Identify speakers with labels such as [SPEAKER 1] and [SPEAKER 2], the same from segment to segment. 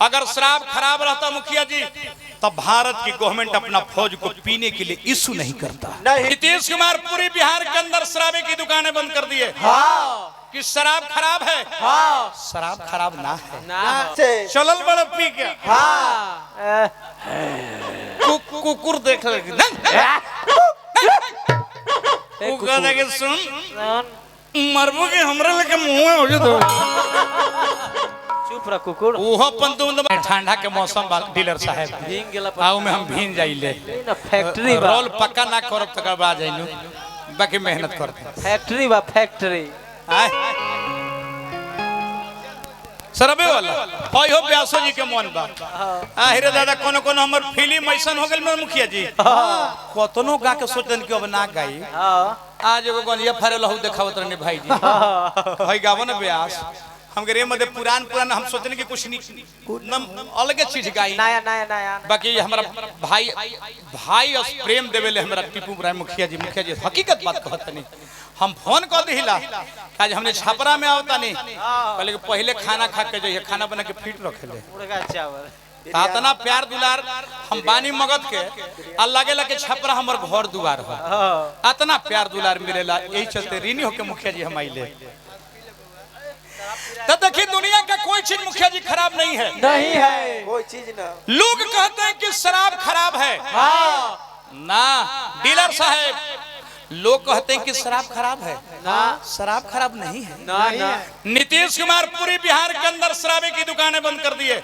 [SPEAKER 1] अगर शराब खराब रहता मुखिया जी तब भारत की गवर्नमेंट अपना फौज को पीने के लिए इशू नहीं करता। नीतीश कुमार पूरी बिहार के अंदर शराबे की दुकानें बंद कर दिए। कि शराब खराब है। शराब खराब ना है, चलल बड़ा पी के। कुकुर देख लगे सुन मरबू के हमरा लगे मुंह हो जातो।
[SPEAKER 2] चुप रह कुकुर।
[SPEAKER 1] ओहो पंतु ठंडा के मौसम डीलर साहब
[SPEAKER 2] भींग गेला
[SPEAKER 1] आऊ में हम भीन जाइले
[SPEAKER 2] ना फैक्ट्री बा।
[SPEAKER 1] रोल पक्का ना करब तक बाद जाइनु बाकी मेहनत करते।
[SPEAKER 2] फैक्ट्री बा फैक्ट्री।
[SPEAKER 1] सरबे वाला होय हो व्यासो जी के मन बा। हिरे दादा कोनो कोनो हमर फिल्म ऐसन हो गेल में मुखिया जी कतनो गा के सोचन कि अब ना गाई। आज एगो गनिया फरेल हो देखावत रहने भाई जी भाई गावो ना व्यास हमके रे मध्य पुरान पुरान हम सोचने की कुछ नहीं अलग चीज गाई
[SPEAKER 2] नया नया नया।
[SPEAKER 1] बाकी हमारा भाई भाई प्रेम देवेले हमरा टीपू इब्राहिम मुखिया जी हकीकत बात कहत नहीं। हम फोन कर दिला आज हमने छपरा में आवता नहीं कहले कि पहले खाना खा के जाइए खाना बना के फिट रखेले
[SPEAKER 2] मुर्गा चावल
[SPEAKER 1] इतना प्यार दुलार हम बानी मगध के अल्लाह के लगे छपरा हमर घर दुआर हो इतना प्यार दुलार मिलेला यही चलते ऋणी होके मुखिया जी हम आइले। तो देखिए दुनिया का कोई चीज मुखिया जी खराब नहीं है
[SPEAKER 2] कोई चीज ना।
[SPEAKER 1] लोग कहते हैं कि शराब खराब है। ना डीलर साहब लोग कहते हैं कि शराब खराब है
[SPEAKER 2] ना
[SPEAKER 1] शराब खराब नहीं है
[SPEAKER 2] ना।
[SPEAKER 1] नीतीश कुमार पूरी बिहार के अंदर शराबे की दुकानें बंद कर दिए।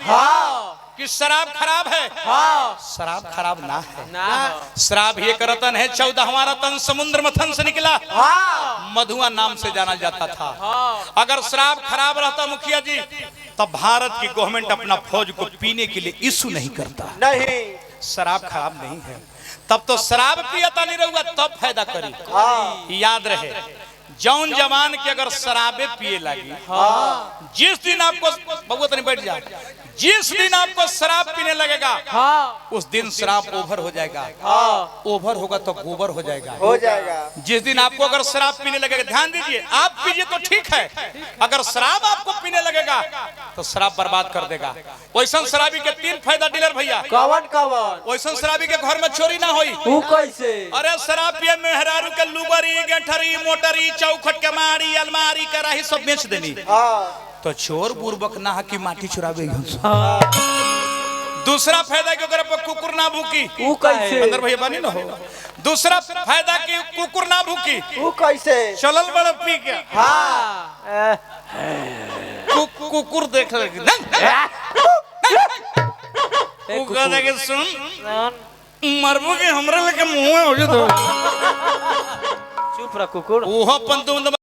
[SPEAKER 1] कि शराब खराब है। शराब खराब ना है। शराब एक रतन है 14वां रतन समुद्र मथन से निकला मधुआ नाम से जाना जाता था। अगर शराब खराब रहता मुखिया जी तब भारत की गवर्नमेंट अपना फौज को पीने के लिए इशू नहीं करता। शराब खराब नहीं है तब तो शराब पियता नहीं रहूगा तब फायदा करी। याद रहे जौन जवान के अगर शराबे पिए लगी जिस दिन आपको बहुत नहीं बैठ जा जिस दिन आपको शराब पीने लगेगा उस दिन शराब ओवर हो जाएगा। ओवर होगा तो गोबर हो जाएगा। जिस दिन आपको अगर शराब पीने लगेगा ध्यान दीजिए आप पीजिए तो ठीक है अगर शराब आपको पीने लगेगा तो शराब बर्बाद कर देगा। वैसन शराबी के 3 फायदा डीलर भैया।
[SPEAKER 2] कवन
[SPEAKER 1] वैसन शराबी के घर में चोरी ना होई।
[SPEAKER 2] कैसे?
[SPEAKER 1] अरे शराब पिए मेहरारू के लुगरी गेठरी मोटरी चौखट के मारी अलमारी कराही सब बेच देनी। तो चोर बुर्बक ना की माटी चुरावे। दूसरा फायदा कि कुकुर ना भूकी।
[SPEAKER 2] कैसे?
[SPEAKER 1] अंदर भैया बानी ना हो। दूसरा फायदा कि कुकुर ना भूकी।
[SPEAKER 2] कैसे?
[SPEAKER 1] चलल बड़ा पी के। कुकुर देख लगे सुन मरबू के हमरा लगे मुंह हो जातो।
[SPEAKER 2] चुप रह कुकुर।
[SPEAKER 1] ओहो पंतु